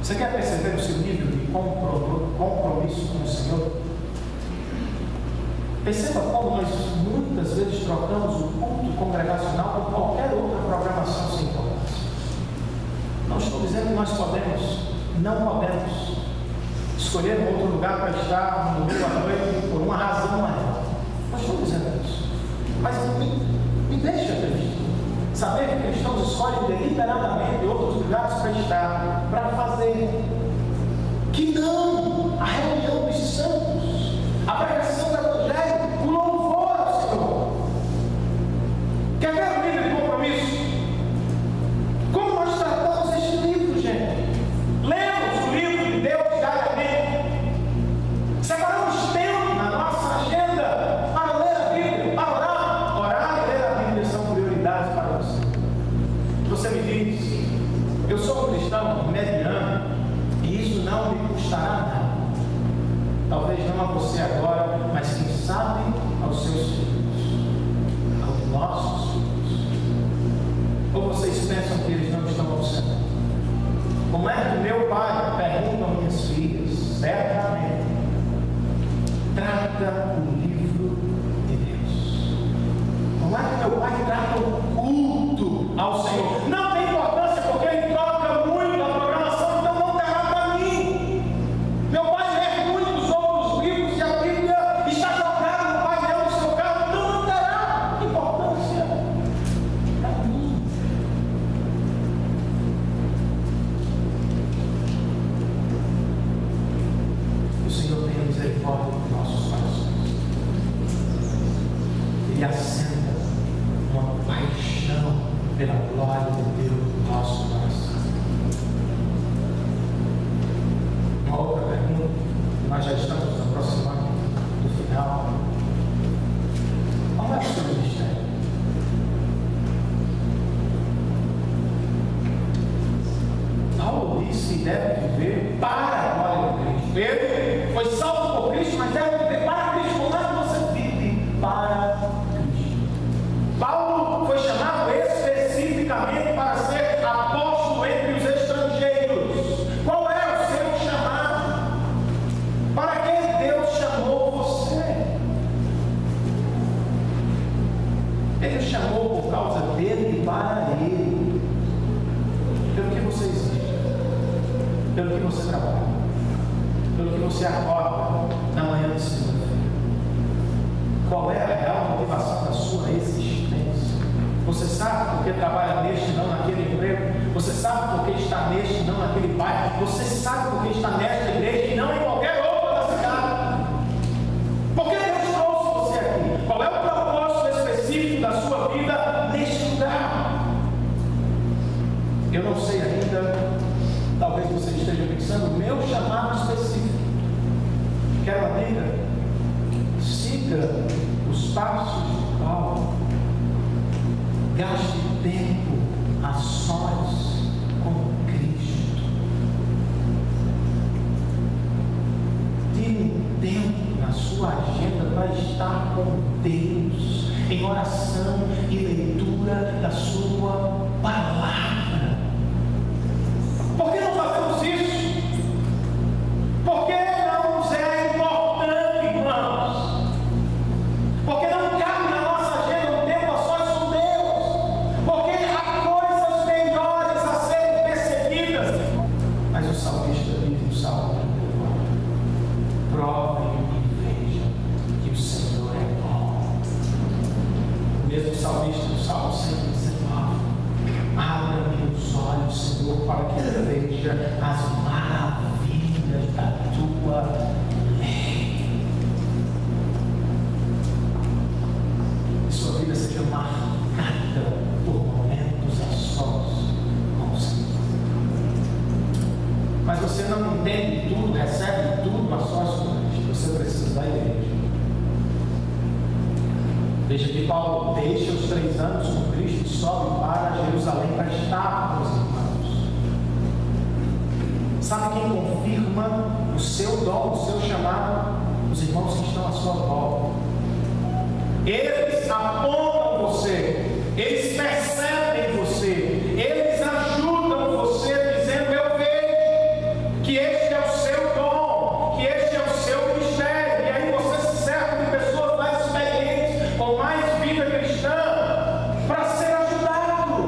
Você quer perceber o seu nível de compromisso com o Senhor? Perceba como nós muitas vezes trocamos o culto congregacional com qualquer outra programação sem importância. Não estou dizendo que nós não podemos escolher um outro lugar para estar no domingo à noite por uma razão maior. Não estou dizendo isso. Mas me deixa triste saber que cristãos escolhem deliberadamente outros lugares para estar, para fazer que não a reunião dos santos, a pregação do Evangelho, o louvor ao Senhor. Quer ver o nível de compromisso? Como nós tratamos este livro, gente? Lemos o livro de Deus diariamente. Separamos tempo na nossa agenda para ler a Bíblia, para orar. Orar e ler a Bíblia são prioridades para você. Você me diz, eu sou um cristão mediano e isso não me custará nada. Talvez não a você agora, mas quem sabe aos seus filhos, aos nossos filhos. Ou vocês pensam que eles não estão observando? Como é que meu pai, pergunta a minhas filhas, certamente, trata o livro de Deus? Como é que meu pai trata o culto ao Senhor? Não tem importância porque ele troca muito a programação, então não terá para mim. Meu pai lê muitos outros livros e a Bíblia está jogada no painel do seu carro, então não terá importância para mim. O Senhor tem misericórdia dos nossos corações. Ele acenda uma paixão pela glória de Deus no nosso coração. Uma outra pergunta, nós já estamos nos aproximando do final. Qual é o seu ministério? Paulo disse que deve viver para a glória de Cristo. Ele foi salvo por Cristo, mas deve viver para Cristo. Como é que você vive para Cristo? Paulo foi chamado especificamente para ser apóstolo entre os estrangeiros. Qual é o seu chamado? Para que Deus chamou você? Ele chamou por causa dele e para ele. Pelo que você existe, pelo que você trabalha, pelo que você acorda na manhã de segunda-feira. Qual é a real motivação da sua existência? Você sabe por que trabalha neste e não naquele emprego? Você sabe por que está neste e não naquele bairro? Você sabe por que está nesta igreja e não em qualquer outra da cidade? Por que Deus trouxe você aqui? Qual Gaste tempo a sós com Cristo. Tire um tempo na sua agenda para estar com Deus, em oração e leitura da sua palavra. Por que não fazemos isso? Por que não nos é importante, irmãos? Porque não cabe na nossa agenda um tempo a sós com Deus. Porque há coisas melhores a serem percebidas. Mas o salmista diz no Salmo 39: provem e vejam que o Senhor é bom. O mesmo salmista no Salmo 119: abra-me os olhos, Senhor, para que eu veja as maravilhas da tua lei. Que sua vida seja marcada por momentos a sós com o Senhor. Mas você não entende tudo, recebe tudo a sós com Cristo. Você precisa da igreja. Veja que Paulo deixa os 3 anos com Cristo e sobe para Jerusalém para estar com os irmãos. Sabe quem confirma o seu dom, o seu chamado? Os irmãos que estão à sua volta. Eles apontam você, eles percebem você, eles ajudam você, dizendo: eu vejo que este é o seu dom, que este é o seu ministério. E aí você se cerca de pessoas mais experientes, com mais vida cristã, para ser ajudado.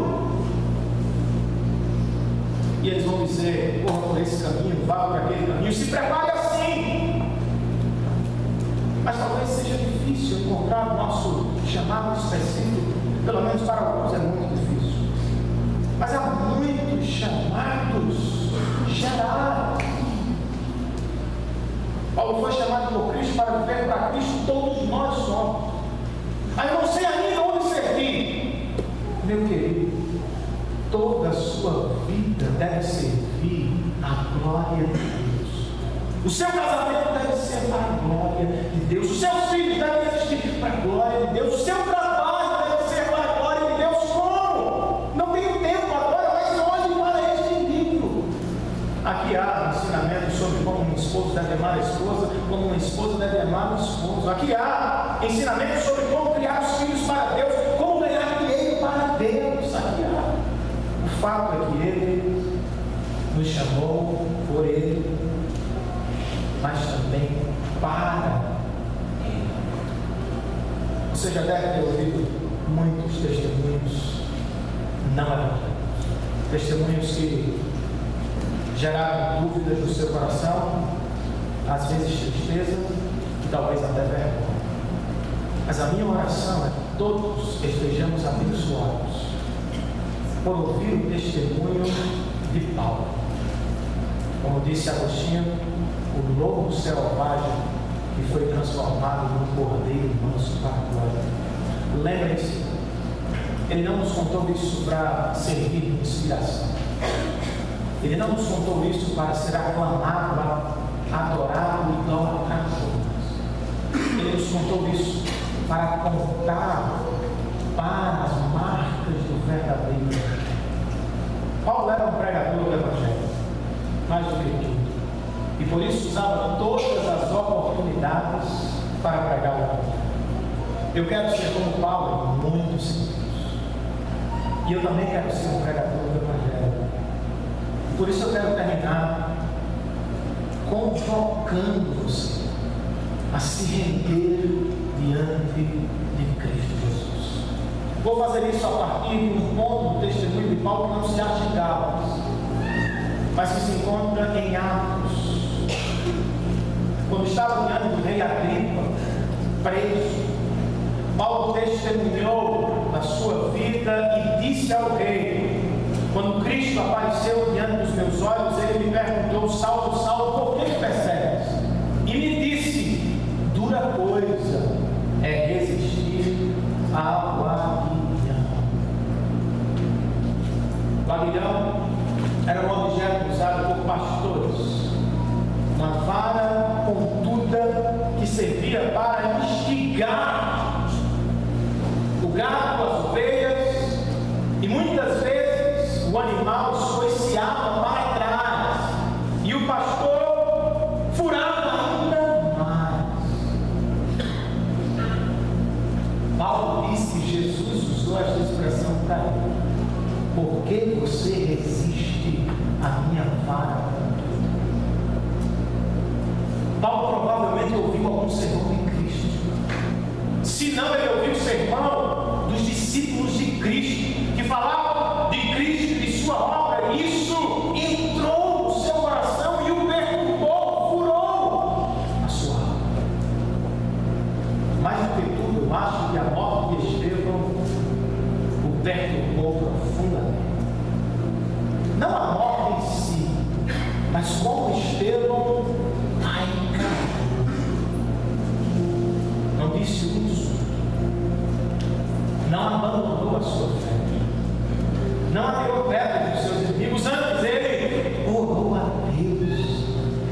E eles vão dizer: corra por esse caminho, vá por aquele caminho, se prepare assim. Mas talvez seja difícil encontrar o nosso chamado específico, pelo menos para alguns é muito difícil. Mas há muitos chamados gerais. Paulo foi chamado por Cristo para viver para Cristo, todos nós somos. Aí eu não sei ainda onde servir. Meu querido, toda a sua vida deve servir à glória de Deus. O seu casamento deve ser para a glória de Deus. Os seus filhos devem existir para a glória de Deus. O seu trabalho deve ser para a glória de Deus. Como? Não tenho tempo agora, mas olhe para este nível. Aqui há ensinamento sobre como um esposo deve amar a esposa, como uma esposa deve amar o esposo. Aqui há ensinamento sobre como criar os filhos para Deus, como ganhar dinheiro para Deus. Aqui há. O fato é que Ele nos chamou por Ele, mas também para Ele. Você já deve ter ouvido muitos testemunhos não evangélicos, testemunhos que geraram dúvidas no seu coração, às vezes tristeza e talvez até vergonha. Mas a minha oração é que todos estejamos abençoados por ouvir o testemunho de Paulo. Como disse Agostinho, o lobo selvagem que foi transformado num cordeiro manso para a glória. Lembre-se, ele não nos contou isso para servir de inspiração. Ele não nos contou isso para ser aclamado, adorado, idolatrado. Ele nos contou isso para contar para as marcas do verdadeiro. Paulo era um pregador do Evangelho, mais do que tudo. E por isso usava todas as oportunidades para pregar o Evangelho. Eu quero ser como Paulo em muitos sentidos. E eu também quero ser um pregador do Evangelho. Por isso eu quero terminar convocando você a se render diante de Cristo Jesus. Vou fazer isso a partir de um ponto do testemunho de Paulo que não se acha em Gálatas, mas que se encontra em Atos. Quando estava diante do rei Agripa, preso, Paulo testemunhou da sua vida e disse ao rei: quando Cristo apareceu diante dos meus olhos, ele me perguntou: Saulo, Saulo, por que me persegues? E me disse: dura coisa é resistir ao aguilhão. O aguilhão era um objeto usado por pastores, uma vara pontuda que servia para instigar o gado, as ovelhas, usou esta expressão para ele: por que você resiste à minha vara? Paulo provavelmente ouviu algum sermão de Cristo. Se não, ele ouviu o sermão dos discípulos de Cristo, que falavam de Cristo e de sua obra. Isso entrou no seu coração e o perturbou, furou a sua alma. Mais do que tudo, eu acho que a morte de Estevão o perturbou profundamente. Não a morte em si, mas como Estevão não disse um insulto, não abandonou a sua fé, não atirou pedras dos seus inimigos. Antes ele orou a Deus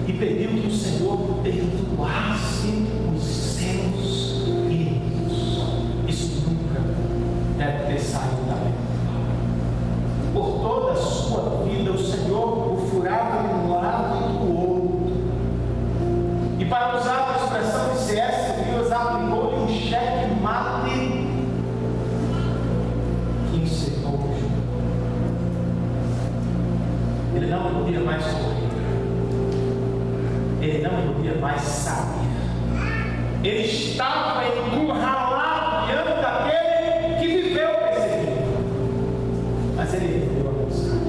e pediu que o Senhor perdoasse os seus inimigos. Isso nunca deve ter saído da mente. Por toda a sua vida o Senhor o furava de um lado e do outro. E para usar a expressão de C.S. Lewis, aplicou-lhe um cheque-mate que encerrou o jogo. Ele não podia mais correr. Ele não podia mais sair. Ele estava encurralado diante daquele que viveu perseguido. Mas ele viveu a mensagem.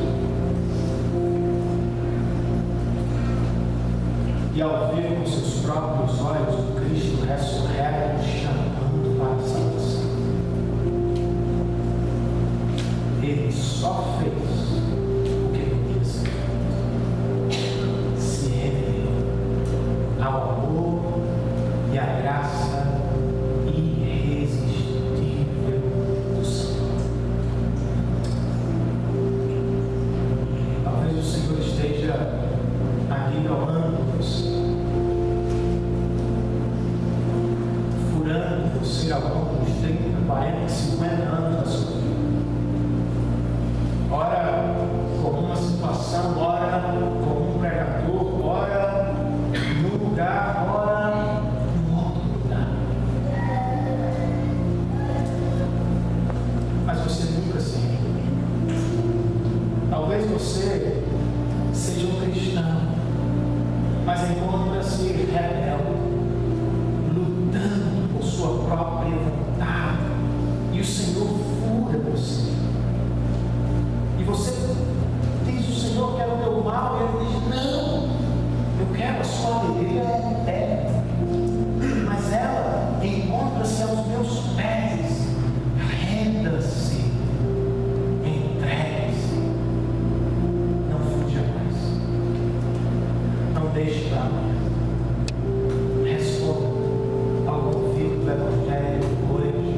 E ao ver com seus próprios olhos o Cristo ressurreto chamando para a salvação, ele só fez o que podia ser feito: se rendeu ao amor e à graça irresistível do Senhor. Talvez o Senhor esteja aqui calmando você, furando você ao longo dos 30, 40, 50 anos da sua vida. Ora como uma situação, ora como um pregador, ora num lugar, ora num outro lugar. Mas você nunca se rendeu. Talvez você seja um cristão, mas encontra-se rebelde, lutando por sua própria vontade, e o Senhor fura você. E você diz: o Senhor quer o meu mal, e ele diz: não, eu quero a sua alegria eterna. Mas ela encontra-se aos meus pés. Renda-se, entregue-se, não fuja mais, não deixe para amanhã. Responda ao convite do Evangelho hoje.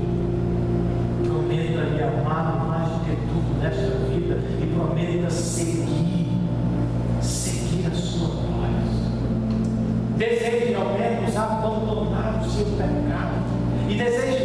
Prometa lhe amar mais do que tudo nesta vida e prometa seguir a sua voz. Deseje ao menos abandonar o seu pecado e deseje